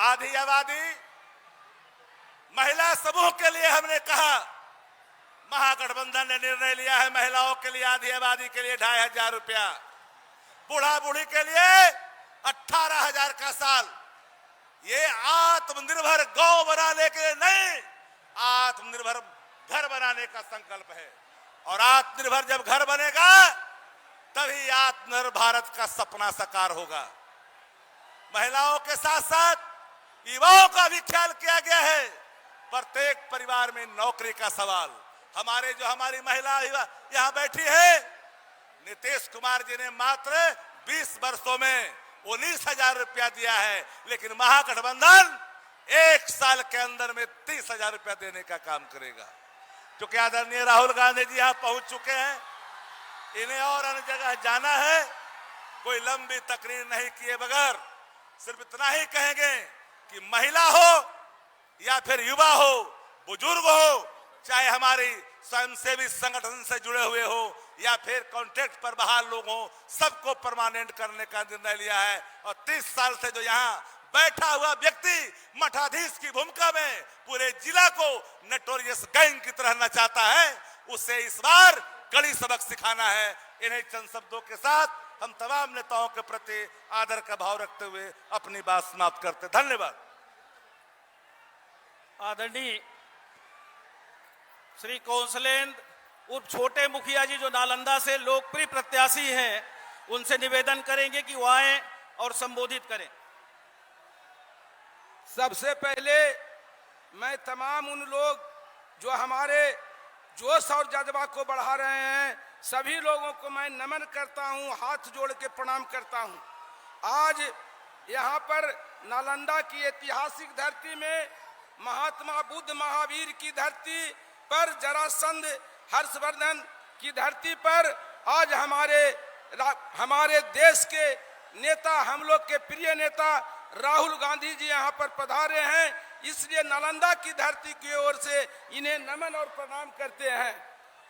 आधी आबादी महिला समूह के लिए हमने कहा, महागठबंधन ने निर्णय लिया है महिलाओं के लिए आधी आबादी के लिए 2500 रुपया, बूढ़ा बूढ़ी के लिए 18,000 का साल। ये आत्मनिर्भर गौ बनाने के लिए नहीं, आत्मनिर्भर घर बनाने का संकल्प है। और आत्मनिर्भर जब घर बनेगा तभी आत्मनिर्भर भारत का सपना साकार होगा। महिलाओं के साथ साथ युवाओं का भी ख्याल किया गया है। प्रत्येक परिवार में नौकरी का सवाल। हमारी महिला यहां बैठी है, नीतीश कुमार जी ने मात्र 20 वर्षों में 19,000 रुपया दिया है, लेकिन महागठबंधन 1 साल के अंदर में 30,000 रुपया देने का काम करेगा। क्योंकि आदरणीय राहुल गांधी जी यहां पहुंच चुके हैं, इन्हें और अन्य जगह जाना है। कोई लंबी तकरीर नहीं किए बगैर सिर्फ इतना ही कहेंगे कि महिला हो या फिर युवा हो, बुजुर्ग हो, चाहे हमारी स्वयंसेवी संगठन से जुड़े हुए हो या फिर कॉन्ट्रैक्ट पर बहाल लोग हो, सबको परमानेंट करने का निर्णय लिया है। और 30 साल से जो यहाँ बैठा हुआ व्यक्ति मठाधीश की भूमिका में पूरे जिला को नटोरियस गैंग की तरह नचाता है, उसे इस बार कड़ी सबक सिखाना है। इन्हीं चंद शब्दों के साथ हम तमाम नेताओं के प्रति आदर का भाव रखते हुए अपनी बात समाप्त करते। धन्यवाद। आदरणीय श्री कौंसलेंद्र उर्फ छोटे मुखिया जी जो नालंदा से लोकप्रिय प्रत्याशी हैं, उनसे निवेदन करेंगे कि वो आए और संबोधित करें। सबसे पहले मैं तमाम उन लोग जो हमारे जोश और जज्बा को बढ़ा रहे हैं, सभी लोगों को मैं नमन करता हूं, हाथ जोड़ के प्रणाम करता हूं। आज यहां पर नालंदा की ऐतिहासिक धरती में, महात्मा बुद्ध महावीर की धरती पर, जरासंध हर्षवर्धन की धरती पर आज हमारे देश के नेता, हम लोग के प्रिय नेता राहुल गांधी जी यहाँ पर पधारे हैं। इसलिए नालंदा की धरती की ओर से इन्हें नमन और प्रणाम करते हैं।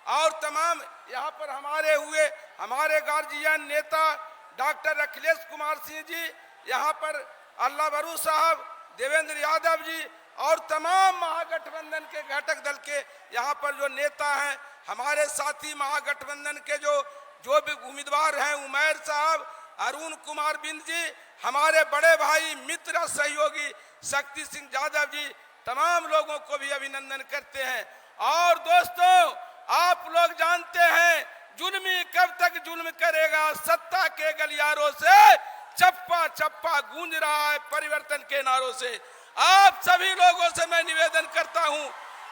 और तमाम यहाँ पर हमारे गार्जियन नेता डॉक्टर अखिलेश कुमार सिंह जी, यहाँ पर अल्लाह बरू साहब, देवेंद्र यादव जी और तमाम महागठबंधन के घटक दल के यहाँ पर जो नेता हैं, हमारे साथी महागठबंधन के जो भी उम्मीदवार हैं, उमैर साहब, अरुण कुमार बिंद जी, हमारे बड़े भाई मित्र सहयोगी शक्ति सिंह यादव जी, तमाम लोगों को भी अभिनंदन करते हैं। और दोस्तों, आप लोग जानते हैं जुल्मी कब तक जुल्म करेगा, सत्ता के गलियारों से चप्पा चप्पा गूंज रहा है परिवर्तन के नारों से। आप सभी लोगों से मैं निवेदन करता हूं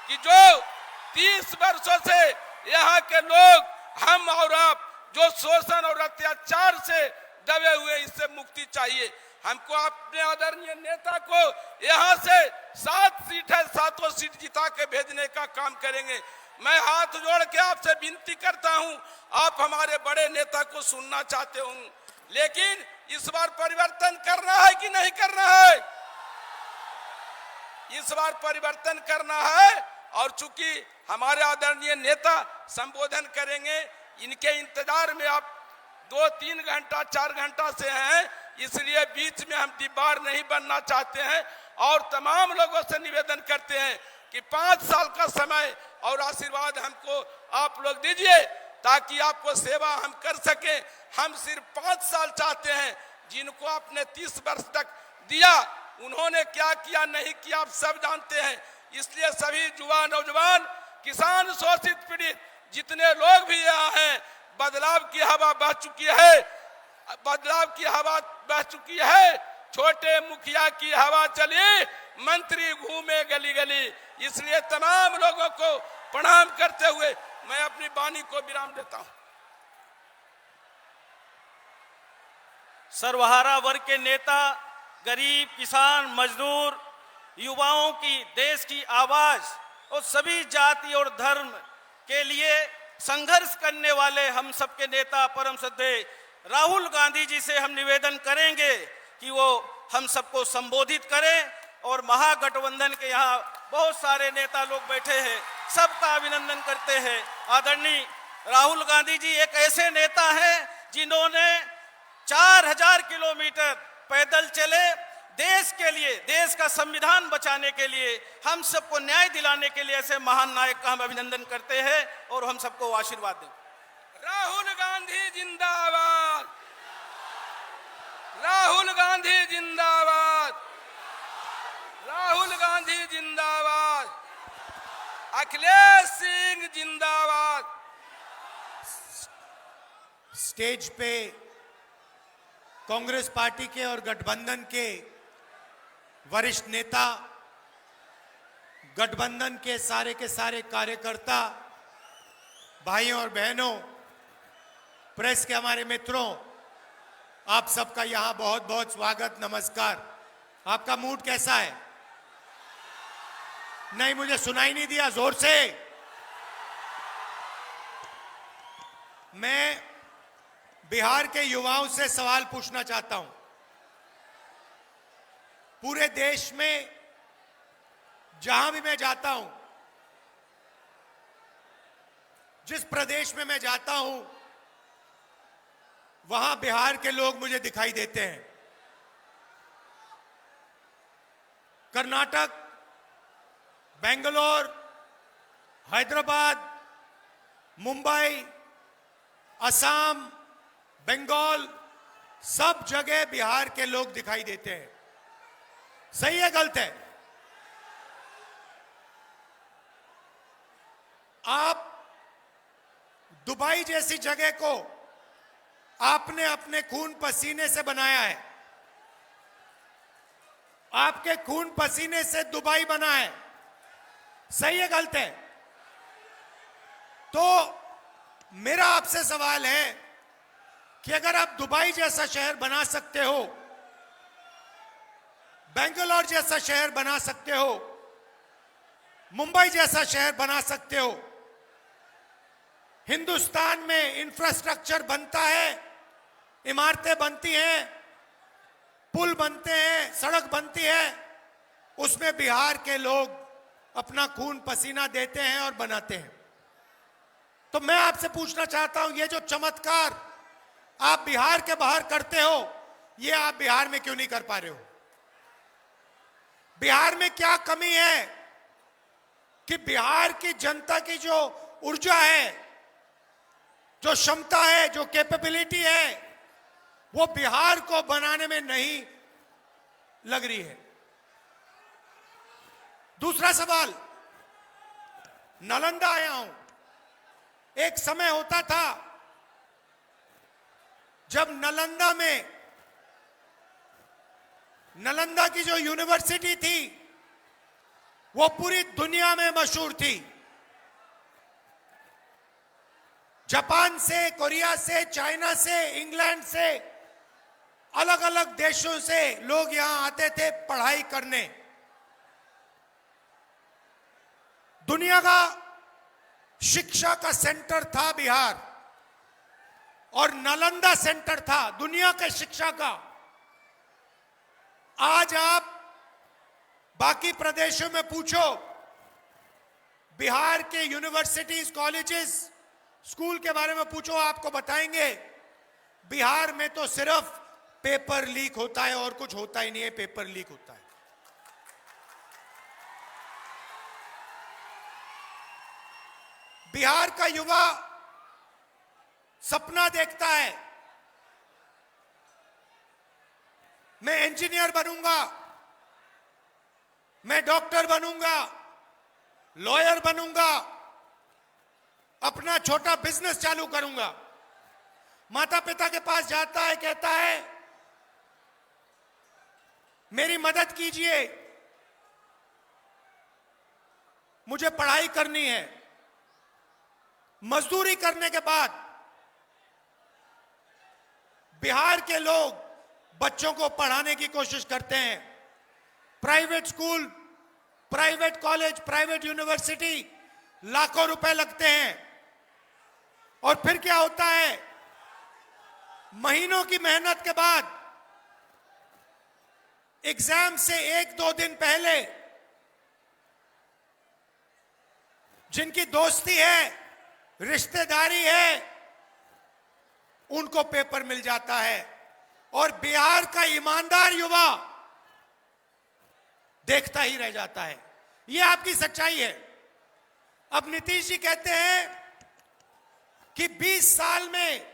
कि जो 30 वर्षों से यहाँ के लोग, हम और आप, जो शोषण और अत्याचार से दबे हुए, इससे मुक्ति चाहिए हमको। अपने आदरणीय नेता को यहाँ से 7 सीट है, 7 सीट जिता के भेजने का काम करेंगे। मैं हाथ जोड़ के आपसे विनती करता हूँ, आप हमारे बड़े नेता को सुनना चाहते हो, लेकिन इस बार परिवर्तन करना है कि नहीं करना है? इस बार परिवर्तन करना है। और चूंकि हमारे आदरणीय नेता संबोधन करेंगे, इनके इंतजार में आप 2-3 घंटा 4 घंटा से हैं, इसलिए बीच में हम दीवार नहीं बनना चाहते हैं। और तमाम लोगों से निवेदन करते हैं कि 5 साल का समय और आशीर्वाद हमको आप लोग दीजिए, ताकि आपको सेवा हम कर सके। हम सिर्फ 5 साल चाहते हैं। जिनको आपने 30 वर्ष तक दिया, उन्होंने क्या किया नहीं किया आप सब जानते हैं। इसलिए सभी युवा, नौजवान, किसान, शोषित, पीड़ित जितने लोग भी यहाँ हैं, बदलाव की हवा बह चुकी है, बदलाव की हवा बह चुकी है। छोटे मुखिया की हवा चली, मंत्री घूमे गली गली। इसलिए तमाम लोगों को प्रणाम करते हुए मैं अपनी वाणी को विराम देता हूं। सर्वहारा वर्ग के नेता, गरीब, किसान, मजदूर, युवाओं की, देश की आवाज और सभी जाति और धर्म के लिए संघर्ष करने वाले हम सबके नेता परम श्रद्धेय राहुल गांधी जी से हम निवेदन करेंगे कि वो हम सबको संबोधित करें। और महागठबंधन के यहाँ बहुत सारे नेता लोग बैठे हैं, सबका अभिनंदन करते हैं। आदरणीय राहुल गांधी जी एक ऐसे नेता हैं जिन्होंने 4000 किलोमीटर पैदल चले, देश के लिए, देश का संविधान बचाने के लिए, हम सबको न्याय दिलाने के लिए ऐसे महान नायक का हम अभिनंदन करते हैं और हम सबको आशीर्वाद दें। राहुल गांधी जिंदाबाद, राहुल गांधी जिंदाबाद, राहुल गांधी जिंदाबाद, अखिलेश सिंह जिंदाबाद। स्टेज पे कांग्रेस पार्टी के और गठबंधन के वरिष्ठ नेता, गठबंधन के सारे कार्यकर्ता, भाइयों और बहनों, प्रेस के हमारे मित्रों, आप सबका यहां बहुत बहुत स्वागत, नमस्कार। आपका मूड कैसा है? नहीं, मुझे सुनाई नहीं दिया, जोर से। मैं बिहार के युवाओं से सवाल पूछना चाहता हूं। पूरे देश में जहां भी मैं जाता हूं, जिस प्रदेश में मैं जाता हूं, वहां बिहार के लोग मुझे दिखाई देते हैं। कर्नाटक, बेंगलोर, हैदराबाद, मुंबई, असम, बंगाल, सब जगह बिहार के लोग दिखाई देते हैं। सही है, गलत है? आप दुबई जैसी जगह को आपने अपने खून पसीने से बनाया है। आपके खून पसीने से दुबई बना है। सही है, गलत है? तो मेरा आपसे सवाल है कि अगर आप दुबई जैसा शहर बना सकते हो, बेंगलोर जैसा शहर बना सकते हो, मुंबई जैसा शहर बना सकते हो, हिंदुस्तान में इंफ्रास्ट्रक्चर बनता है, इमारतें बनती हैं, पुल बनते हैं, सड़क बनती है, उसमें बिहार के लोग अपना खून पसीना देते हैं और बनाते हैं। तो मैं आपसे पूछना चाहता हूं, ये जो चमत्कार आप बिहार के बाहर करते हो, ये आप बिहार में क्यों नहीं कर पा रहे हो? बिहार में क्या कमी है कि बिहार की जनता की जो ऊर्जा है, जो क्षमता है, जो कैपेबिलिटी है, वो बिहार को बनाने में नहीं लग रही है? दूसरा सवाल, नालंदा आया हूं। एक समय होता था जब नालंदा की जो यूनिवर्सिटी थी, वो पूरी दुनिया में मशहूर थी। जापान से, कोरिया से, चाइना से, इंग्लैंड से, अलग अलग देशों से लोग यहां आते थे पढ़ाई करने। दुनिया का शिक्षा का सेंटर था बिहार, और नालंदा सेंटर था दुनिया के शिक्षा का। आज आप बाकी प्रदेशों में पूछो, बिहार के यूनिवर्सिटीज, कॉलेजेस, स्कूल के बारे में पूछो, आपको बताएंगे बिहार में तो सिर्फ पेपर लीक होता है और कुछ होता ही नहीं है, पेपर लीक होता है। बिहार का युवा सपना देखता है, मैं इंजीनियर बनूंगा, मैं डॉक्टर बनूंगा, लॉयर बनूंगा, अपना छोटा बिजनेस चालू करूंगा। माता पिता के पास जाता है, कहता है मेरी मदद कीजिए, मुझे पढ़ाई करनी है। मजदूरी करने के बाद बिहार के लोग बच्चों को पढ़ाने की कोशिश करते हैं। Private school, private college, private university, लाखों रुपए लगते हैं। और फिर क्या होता है? महीनों की मेहनत के बाद एग्जाम से 1-2 दिन पहले जिनकी दोस्ती है, रिश्तेदारी है, उनको पेपर मिल जाता है। और बिहार का ईमानदार युवा देखता ही रह जाता है। यह आपकी सच्चाई है। अब नीतीश जी कहते हैं कि 20 साल में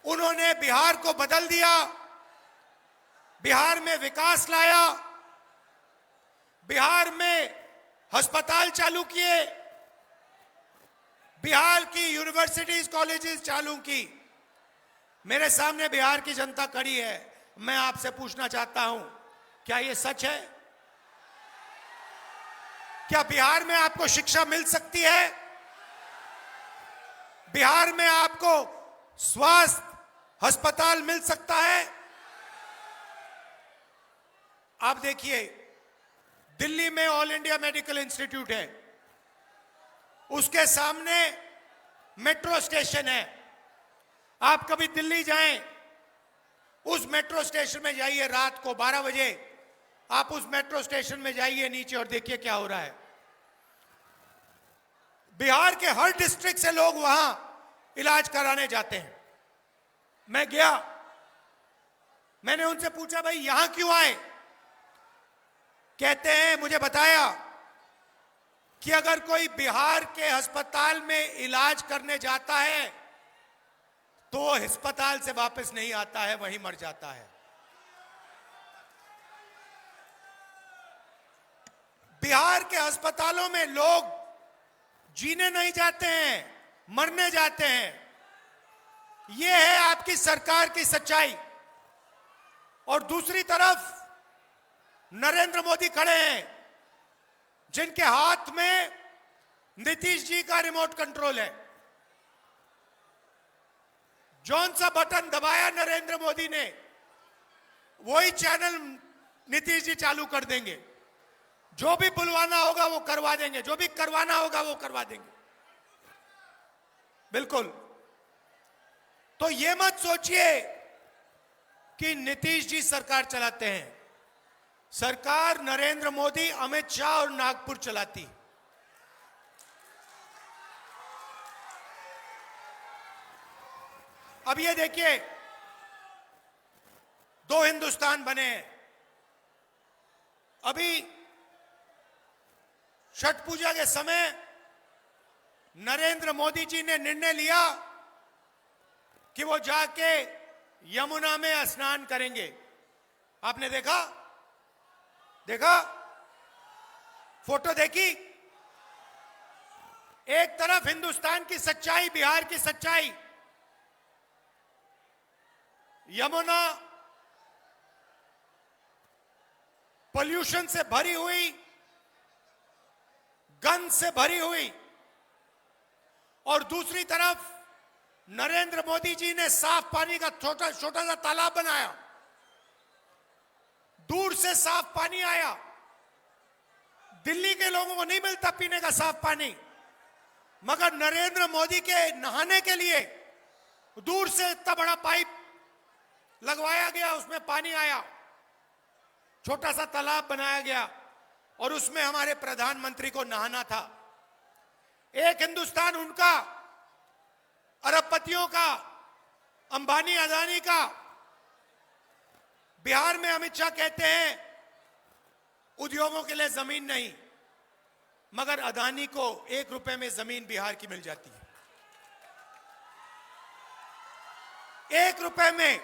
उन्होंने बिहार को बदल दिया, बिहार में विकास लाया, बिहार में अस्पताल चालू किए, बिहार की यूनिवर्सिटीज कॉलेजेस चालू की। मेरे सामने बिहार की जनता खड़ी है। मैं आपसे पूछना चाहता हूं, क्या यह सच है? क्या बिहार में आपको शिक्षा मिल सकती है? बिहार में आपको स्वास्थ्य अस्पताल मिल सकता है? आप देखिए, दिल्ली में ऑल इंडिया मेडिकल इंस्टीट्यूट है, उसके सामने मेट्रो स्टेशन है। आप कभी दिल्ली जाएं, उस मेट्रो स्टेशन में जाइए, रात को 12 बजे आप उस मेट्रो स्टेशन में जाइए नीचे और देखिए क्या हो रहा है। बिहार के हर डिस्ट्रिक्ट से लोग वहां इलाज कराने जाते हैं। मैं गया, मैंने उनसे पूछा, भाई यहां क्यों आए? कहते हैं, मुझे बताया कि अगर कोई बिहार के अस्पताल में इलाज करने जाता है तो वो अस्पताल से वापस नहीं आता है, वहीं मर जाता है। बिहार के अस्पतालों में लोग जीने नहीं जाते हैं, मरने जाते हैं। यह है आपकी सरकार की सच्चाई। और दूसरी तरफ नरेंद्र मोदी खड़े हैं, जिनके हाथ में नीतीश जी का रिमोट कंट्रोल है। जौन सा बटन दबाया नरेंद्र मोदी ने, वही चैनल नीतीश जी चालू कर देंगे। जो भी बुलवाना होगा वो करवा देंगे, जो भी करवाना होगा वो करवा देंगे। बिल्कुल। तो ये मत सोचिए कि नीतीश जी सरकार चलाते हैं। सरकार नरेंद्र मोदी, अमित शाह और नागपुर चलाती। अब ये देखिए, 2 हिंदुस्तान बने हैं। अभी छठ पूजा के समय नरेंद्र मोदी जी ने निर्णय लिया कि वो जाके यमुना में स्नान करेंगे। आपने देखा फोटो देखी? एक तरफ हिंदुस्तान की सच्चाई, बिहार की सच्चाई, यमुना पोल्यूशन से भरी हुई, गंद से भरी हुई, और दूसरी तरफ नरेंद्र मोदी जी ने साफ पानी का छोटा सा तालाब बनाया। दूर से साफ पानी आया। दिल्ली के लोगों को नहीं मिलता पीने का साफ पानी, मगर नरेंद्र मोदी के नहाने के लिए दूर से इतना बड़ा पाइप लगवाया गया, उसमें पानी आया, छोटा सा तालाब बनाया गया और उसमें हमारे प्रधानमंत्री को नहाना था। एक हिंदुस्तान उनका, अरबपतियों का, अंबानी अदानी का। बिहार में अमित शाह कहते हैं उद्योगों के लिए जमीन नहीं, मगर अदानी को 1 रुपए में जमीन बिहार की मिल जाती है। 1 रुपए में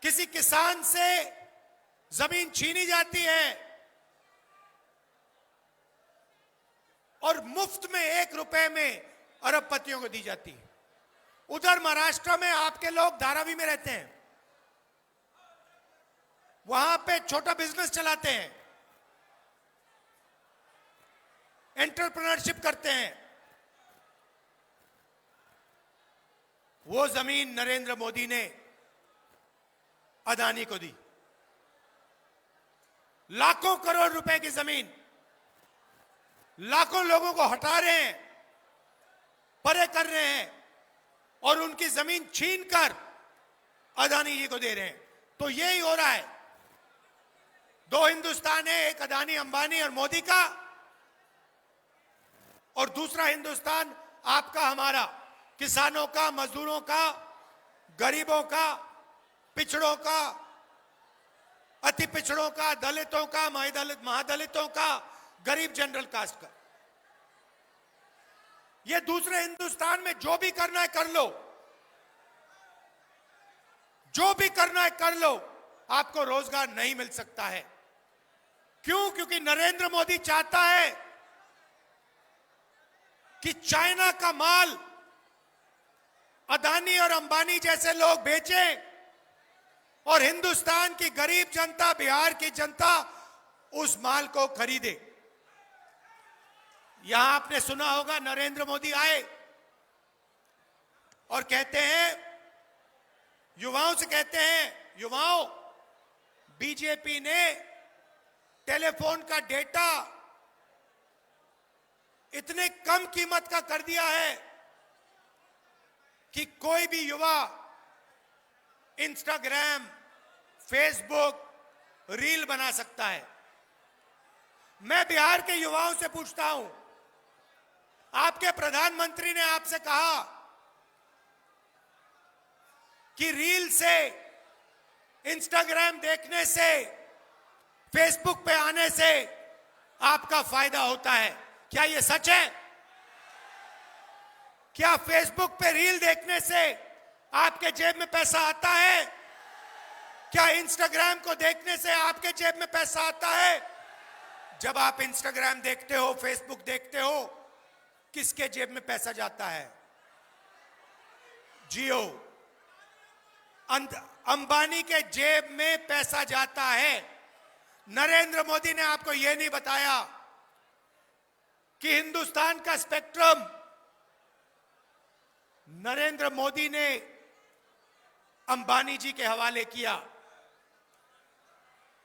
किसी किसान से जमीन छीनी जाती है और मुफ्त में 1 रुपए में अरबपतियों को दी जाती है। उधर महाराष्ट्र में आपके लोग धारावी में रहते हैं, वहां पे छोटा बिजनेस चलाते हैं, एंटरप्रेन्योरशिप करते हैं। वो जमीन नरेंद्र मोदी ने अदानी को दी। लाखों करोड़ रुपए की जमीन लाखों लोगों को हटा रहे हैं, परे कर रहे हैं और उनकी जमीन छीनकर अदानी जी को दे रहे हैं। तो यही हो रहा है। 2 हिंदुस्तान है, एक अदानी, अंबानी और मोदी का, और दूसरा हिंदुस्तान आपका, हमारा, किसानों का, मजदूरों का, गरीबों का, पिछड़ों का, अति पिछड़ों का, दलितों का, महादलितों का, गरीब जनरल कास्ट का। ये दूसरे हिंदुस्तान में जो भी करना है कर लो, जो भी करना है कर लो, आपको रोजगार नहीं मिल सकता है। क्यों? क्योंकि नरेंद्र मोदी चाहता है कि चाइना का माल अदानी और अंबानी जैसे लोग बेचें और हिंदुस्तान की गरीब जनता, बिहार की जनता उस माल को खरीदे। यहां आपने सुना होगा नरेंद्र मोदी आए और कहते हैं, युवाओं से कहते हैं, युवाओं, बीजेपी ने टेलीफोन का डेटा इतने कम कीमत का कर दिया है कि कोई भी युवा इंस्टाग्राम, फेसबुक, रील बना सकता है। मैं बिहार के युवाओं से पूछता हूं, आपके प्रधानमंत्री ने आपसे कहा कि रील से, इंस्टाग्राम देखने से, फेसबुक पे आने से आपका फायदा होता है। क्या यह सच है? क्या फेसबुक पे रील देखने से आपके जेब में पैसा आता है? क्या इंस्टाग्राम को देखने से आपके जेब में पैसा आता है? जब आप इंस्टाग्राम देखते हो, फेसबुक देखते हो, किसके जेब में पैसा जाता है? जियो, अंबानी के जेब में पैसा जाता है। नरेंद्र मोदी ने आपको यह नहीं बताया कि हिंदुस्तान का स्पेक्ट्रम नरेंद्र मोदी ने अंबानी जी के हवाले किया।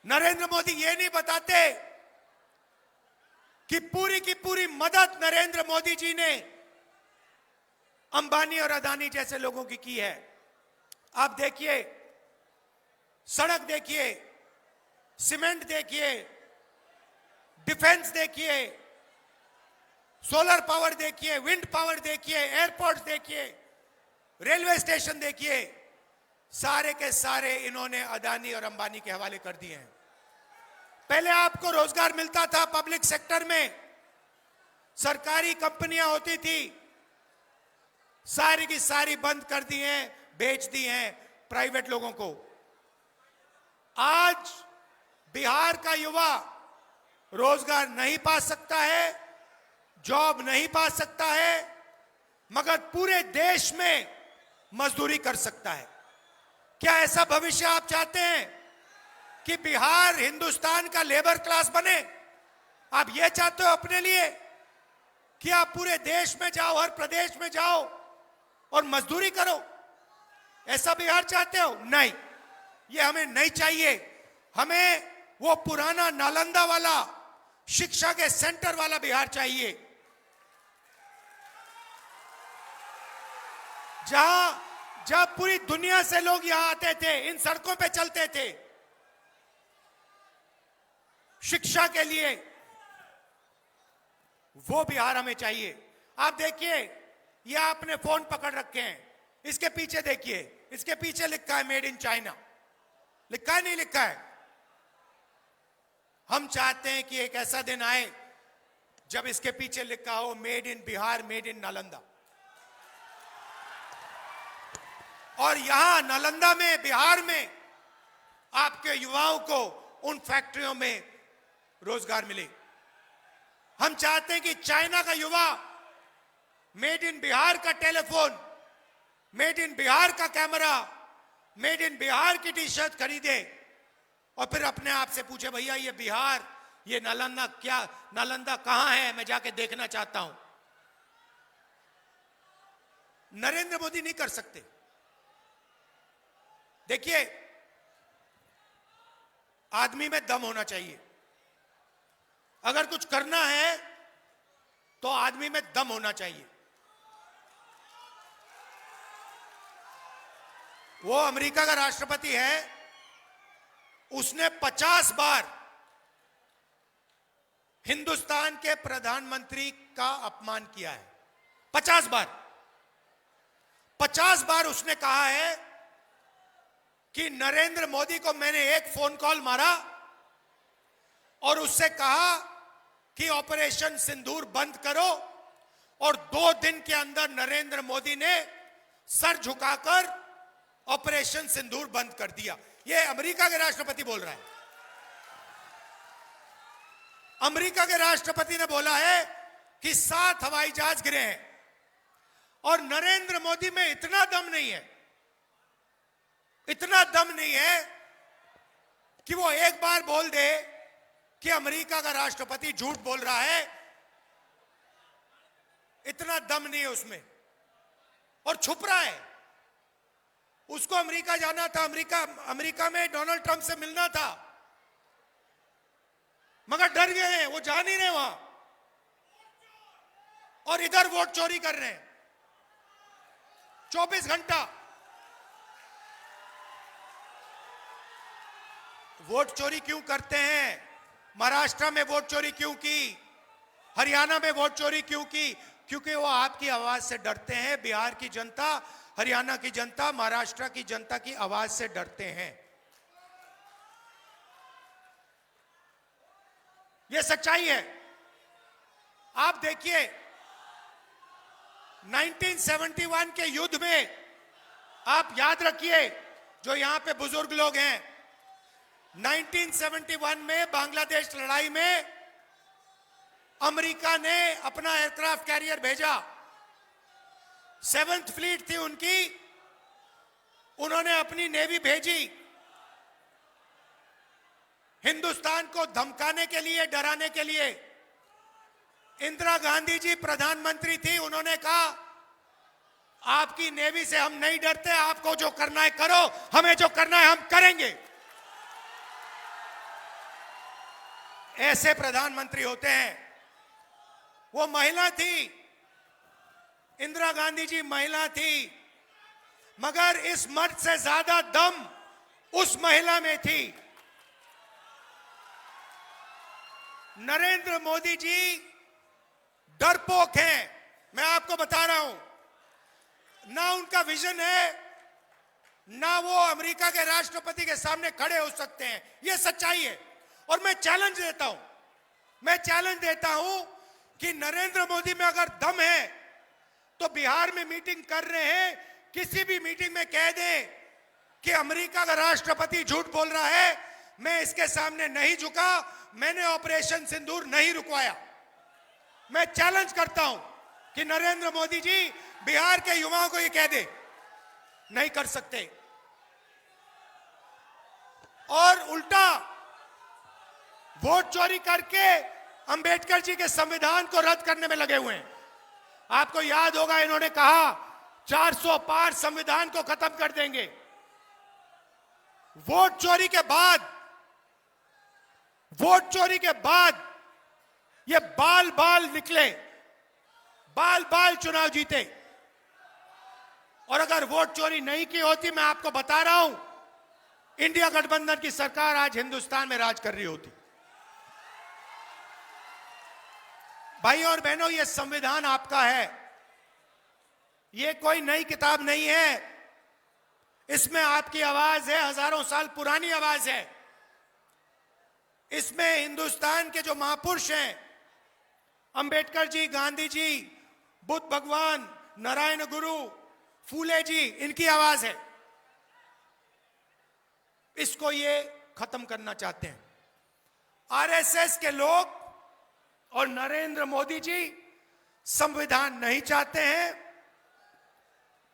नरेंद्र मोदी यह नहीं बताते कि पूरी की पूरी मदद नरेंद्र मोदी जी ने अंबानी और अदानी जैसे लोगों की है। आप देखिए, सड़क देखिए, सीमेंट देखिए, डिफेंस देखिए, सोलर पावर देखिए, विंड पावर देखिए, एयरपोर्ट देखिए, रेलवे स्टेशन देखिए, सारे के सारे इन्होंने अदानी और अंबानी के हवाले कर दिए हैं। पहले आपको रोजगार मिलता था पब्लिक सेक्टर में, सरकारी कंपनियां होती थी, सारी की सारी बंद कर दी हैं, बेच दी हैं प्राइवेट लोगों को। आज बिहार का युवा रोजगार नहीं पा सकता है, जॉब नहीं पा सकता है, मगर पूरे देश में मजदूरी कर सकता है। क्या ऐसा भविष्य आप चाहते हैं कि बिहार हिंदुस्तान का लेबर क्लास बने? आप ये चाहते हो अपने लिए कि आप पूरे देश में जाओ, हर प्रदेश में जाओ और मजदूरी करो? ऐसा बिहार चाहते हो? नहीं, ये हमें नहीं चाहिए। हमें वो पुराना नालंदा वाला, शिक्षा के सेंटर वाला बिहार चाहिए, जहां पूरी दुनिया से लोग यहां आते थे, इन सड़कों पे चलते थे शिक्षा के लिए। वो बिहार हमें चाहिए। आप देखिए, ये आपने फोन पकड़ रखे हैं, इसके पीछे देखिए, इसके पीछे लिखा है मेड इन चाइना। लिखा है, नहीं लिखा है? हम चाहते हैं कि एक ऐसा दिन आए जब इसके पीछे लिखा हो made in Bihar, made in Nalanda. और यहां नालंदा में, बिहार में आपके युवाओं को उन फैक्ट्रियों में रोजगार मिले। हम चाहते हैं कि चाइना का युवा मेड इन बिहार का टेलीफोन, मेड इन बिहार का कैमरा, मेड इन बिहार की टी शर्ट खरीदे और फिर अपने आप से पूछे, भैया ये बिहार, ये नालंदा, क्या नालंदा कहां है? मैं जाके देखना चाहता हूं। नरेंद्र मोदी नहीं कर सकते। देखिए, आदमी में दम होना चाहिए। अगर कुछ करना है तो आदमी में दम होना चाहिए। वो अमेरिका का राष्ट्रपति है, उसने 50 बार हिंदुस्तान के प्रधानमंत्री का अपमान किया है। 50 बार। 50 बार उसने कहा है कि नरेंद्र मोदी को मैंने एक फोन कॉल मारा और उससे कहा कि ऑपरेशन सिंदूर बंद करो, और 2 दिन के अंदर नरेंद्र मोदी ने सर झुकाकर ऑपरेशन सिंदूर बंद कर दिया। यह अमेरिका के राष्ट्रपति बोल रहा है। अमेरिका के राष्ट्रपति ने बोला है कि 7 हवाई जहाज गिरे हैं, और नरेंद्र मोदी में इतना दम नहीं है, इतना दम नहीं है कि वो एक बार बोल दे कि अमेरिका का राष्ट्रपति झूठ बोल रहा है। इतना दम नहीं है उसमें, और छुप रहा है। उसको अमेरिका जाना था, अमेरिका में डोनाल्ड ट्रंप से मिलना था, मगर डर गए हैं, वो जा नहीं रहे वहां, और इधर वोट चोरी कर रहे हैं 24 घंटा। वोट चोरी क्यों करते हैं? महाराष्ट्र में वोट चोरी क्यों की? हरियाणा में वोट चोरी क्यों की? क्योंकि वो आपकी आवाज से डरते हैं। बिहार की जनता, हरियाणा की जनता, महाराष्ट्र की जनता की आवाज से डरते हैं। यह सच्चाई है। आप देखिए 1971 के युद्ध में, आप याद रखिए जो यहां पे बुजुर्ग लोग हैं, 1971 में बांग्लादेश लड़ाई में अमेरिका ने अपना एयरक्राफ्ट कैरियर भेजा। 7th फ्लीट थी उनकी, उन्होंने अपनी नेवी भेजी हिंदुस्तान को धमकाने के लिए, डराने के लिए। इंदिरा गांधी जी प्रधानमंत्री थी, उन्होंने कहा आपकी नेवी से हम नहीं डरते, आपको जो करना है करो, हमें जो करना है हम करेंगे। ऐसे प्रधानमंत्री होते हैं। वो महिला थी, इंदिरा गांधी जी महिला थी, मगर इस मर्द से ज्यादा दम उस महिला में थी। नरेंद्र मोदी जी डरपोक हैं, मैं आपको बता रहा हूं। ना उनका विजन है, ना वो अमेरिका के राष्ट्रपति के सामने खड़े हो सकते हैं। यह सच्चाई है। और मैं चैलेंज देता हूं कि नरेंद्र मोदी में अगर दम है तो बिहार में मीटिंग कर रहे हैं, किसी भी मीटिंग में कह दें कि अमेरिका का राष्ट्रपति झूठ बोल रहा है, मैं इसके सामने नहीं झुका, मैंने ऑपरेशन सिंदूर नहीं रुकवाया। मैं चैलेंज करता हूं कि नरेंद्र मोदी जी बिहार के युवाओं को यह कह दे, नहीं कर सकते। और उल्टा वोट चोरी करके अंबेडकर जी के संविधान को रद्द करने में लगे हुए हैं। आपको याद होगा इन्होंने कहा 400 पार संविधान को खत्म कर देंगे। वोट चोरी के बाद ये बाल निकले, बाल चुनाव जीते। और अगर वोट चोरी नहीं की होती, मैं आपको बता रहा हूं, इंडिया गठबंधन की सरकार आज हिंदुस्तान में राज कर रही होती। भाई और बहनों, यह संविधान आपका है, यह कोई नई किताब नहीं है। इसमें आपकी आवाज है, हजारों साल पुरानी आवाज है। इसमें हिंदुस्तान के जो महापुरुष हैं, अंबेडकर जी, गांधी जी, बुद्ध भगवान, नारायण गुरु, फूले जी, इनकी आवाज है। इसको ये खत्म करना चाहते हैं। आरएसएस के लोग और नरेंद्र मोदी जी संविधान नहीं चाहते हैं,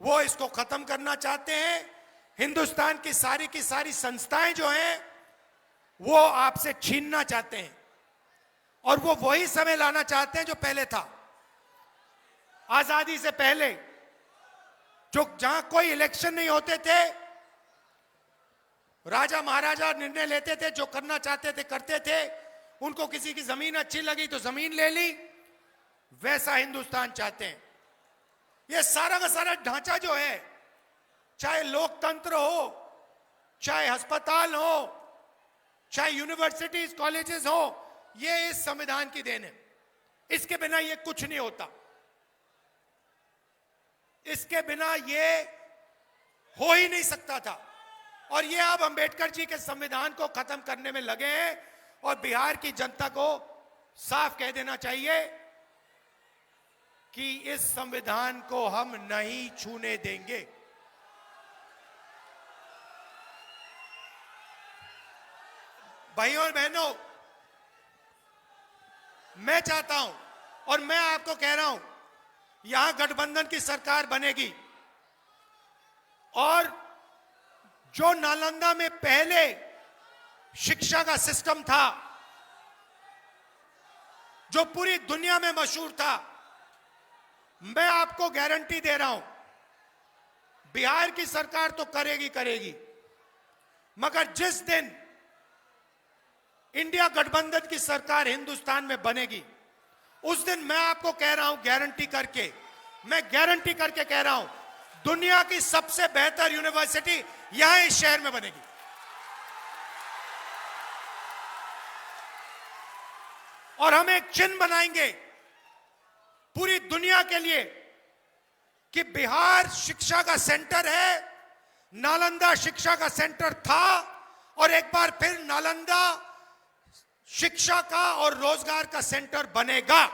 वो इसको खत्म करना चाहते हैं। हिंदुस्तान की सारी संस्थाएं जो हैं वो आपसे छीनना चाहते हैं, और वो वही समय लाना चाहते हैं जो पहले था। आजादी से पहले जहां कोई इलेक्शन नहीं होते थे, राजा महाराजा निर्णय लेते थे, जो करना चाहते थे करते थे। उनको किसी की जमीन अच्छी लगी तो जमीन ले ली, वैसा हिंदुस्तान चाहते हैं। यह सारा का सारा ढांचा जो है, चाहे लोकतंत्र हो, चाहे अस्पताल हो, चाहे यूनिवर्सिटीज कॉलेजेस हो, ये इस संविधान की देन है। इसके बिना ये कुछ नहीं होता, इसके बिना ये हो ही नहीं सकता था। और ये अब अंबेडकर जी के संविधान को खत्म करने में लगे हैं और बिहार की जनता को साफ कह देना चाहिए कि इस संविधान को हम नहीं छूने देंगे। भाइयों और बहनों, मैं चाहता हूं और मैं आपको कह रहा हूं, यहां गठबंधन की सरकार बनेगी और जो नालंदा में पहले शिक्षा का सिस्टम था, जो पूरी दुनिया में मशहूर था, मैं आपको गारंटी दे रहा हूं बिहार की सरकार तो करेगी, मगर जिस दिन इंडिया गठबंधन की सरकार हिंदुस्तान में बनेगी, उस दिन मैं आपको कह रहा हूं गारंटी करके कह रहा हूं, दुनिया की सबसे बेहतर यूनिवर्सिटी यहां इस शहर में बनेगी। और हम एक चिन्ह बनाएंगे पूरी दुनिया के लिए कि बिहार शिक्षा का सेंटर है, नालंदा शिक्षा का सेंटर था और एक बार फिर नालंदा शिक्षा का और रोजगार का सेंटर बनेगा।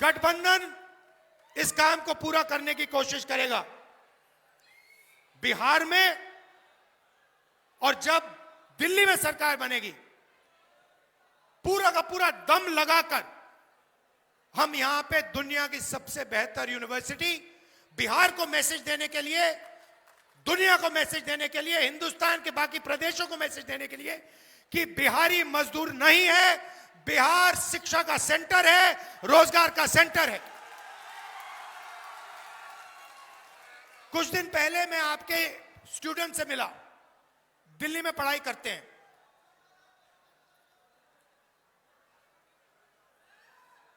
गठबंधन इस काम को पूरा करने की कोशिश करेगा बिहार में, और जब दिल्ली में सरकार बनेगी, पूरा का पूरा दम लगाकर हम यहां पे दुनिया की सबसे बेहतर यूनिवर्सिटी, बिहार को मैसेज देने के लिए, दुनिया को मैसेज देने के लिए, हिंदुस्तान के बाकी प्रदेशों को मैसेज देने के लिए कि बिहारी मजदूर नहीं है, बिहार शिक्षा का सेंटर है, रोजगार का सेंटर है। कुछ दिन पहले मैं आपके स्टूडेंट से मिला, दिल्ली में पढ़ाई करते हैं।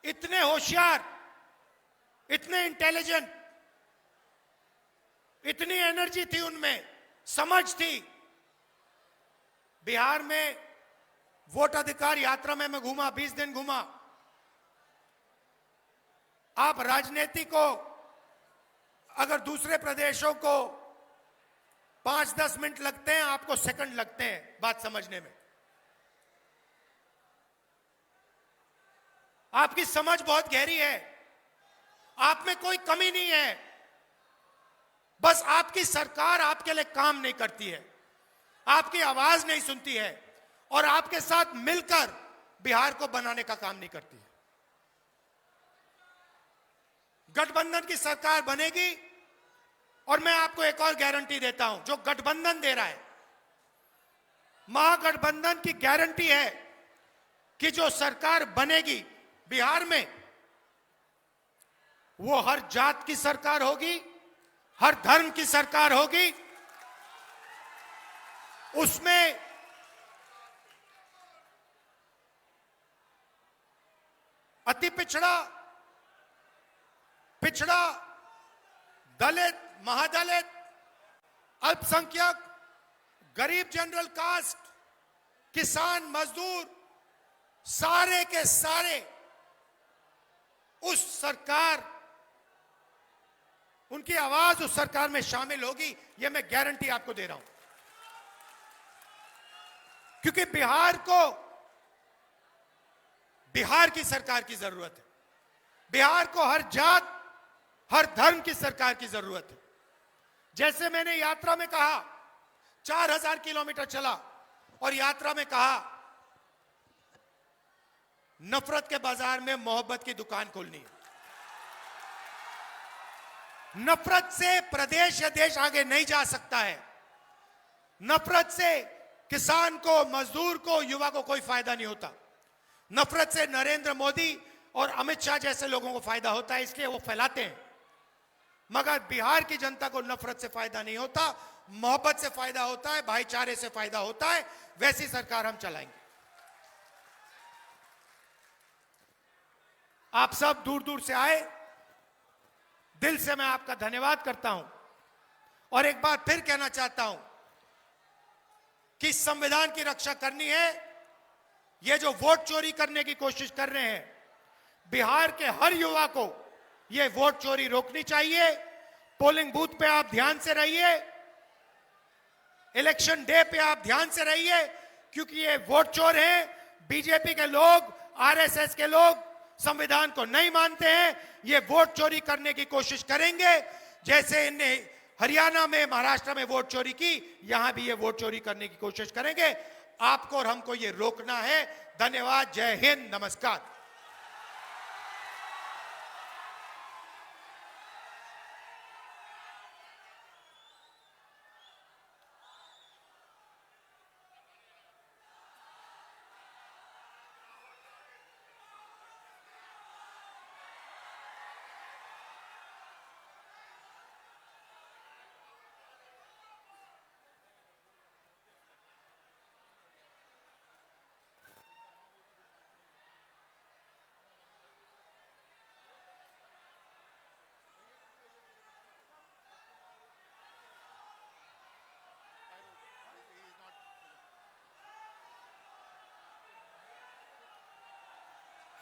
इतने होशियार, इतने इंटेलिजेंट, इतनी एनर्जी थी उनमें, समझ थी। बिहार में वोट अधिकार यात्रा में मैं घूमा, 20 दिन घूमा। आप राजनीति को अगर दूसरे प्रदेशों को 5-10 मिनट लगते हैं, आपको सेकंड लगते हैं बात समझने में। आपकी समझ बहुत गहरी है, आप में कोई कमी नहीं है, बस आपकी सरकार आपके लिए काम नहीं करती है, आपकी आवाज नहीं सुनती है और आपके साथ मिलकर बिहार को बनाने का काम नहीं करती है। गठबंधन की सरकार बनेगी और मैं आपको एक और गारंटी देता हूं, जो गठबंधन दे रहा है, महागठबंधन की गारंटी है कि जो सरकार बनेगी बिहार में, वो हर जात की सरकार होगी, हर धर्म की सरकार होगी। उसमें अति पिछड़ा, पिछड़ा, दलित, महादलित, अल्पसंख्यक, गरीब जनरल कास्ट, किसान, मजदूर, सारे के सारे उस सरकार, उनकी आवाज उस सरकार में शामिल होगी, यह मैं गारंटी आपको दे रहा हूं। क्योंकि बिहार को बिहार की सरकार की जरूरत है, बिहार को हर जात, हर धर्म की सरकार की जरूरत है। जैसे मैंने यात्रा में कहा, 4000 किलोमीटर चला और यात्रा में कहा, नफरत के बाजार में मोहब्बत की दुकान खोलनी है। नफरत से प्रदेश या देश आगे नहीं जा सकता है। नफरत से किसान को, मजदूर को, युवा को कोई फायदा नहीं होता। नफरत से नरेंद्र मोदी और अमित शाह जैसे लोगों को फायदा होता है, इसलिए वो फैलाते हैं। मगर बिहार की जनता को नफरत से फायदा नहीं होता, मोहब्बत से फायदा होता है, भाईचारे से फायदा होता है। वैसी सरकार हम चलाएंगे। आप सब दूर दूर से आए, दिल से मैं आपका धन्यवाद करता हूं और एक बार फिर कहना चाहता हूं कि संविधान की रक्षा करनी है। ये जो वोट चोरी करने की कोशिश कर रहे हैं, बिहार के हर युवा को ये वोट चोरी रोकनी चाहिए। पोलिंग बूथ पे आप ध्यान से रहिए, इलेक्शन डे पे आप ध्यान से रहिए, क्योंकि ये वोट चोर हैं। बीजेपी के लोग, आरएसएस के लोग संविधान को नहीं मानते हैं। ये वोट चोरी करने की कोशिश करेंगे, जैसे इन्हें हरियाणा में, महाराष्ट्र में वोट चोरी की, यहां भी ये वोट चोरी करने की कोशिश करेंगे। आपको और हमको ये रोकना है। धन्यवाद। जय हिंद। नमस्कार।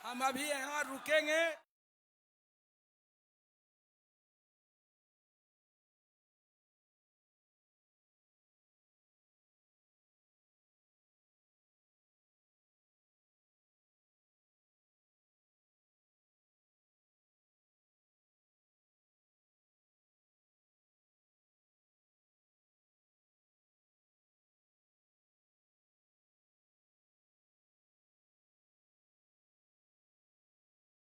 हम अभी यहाँ रुकेंगे।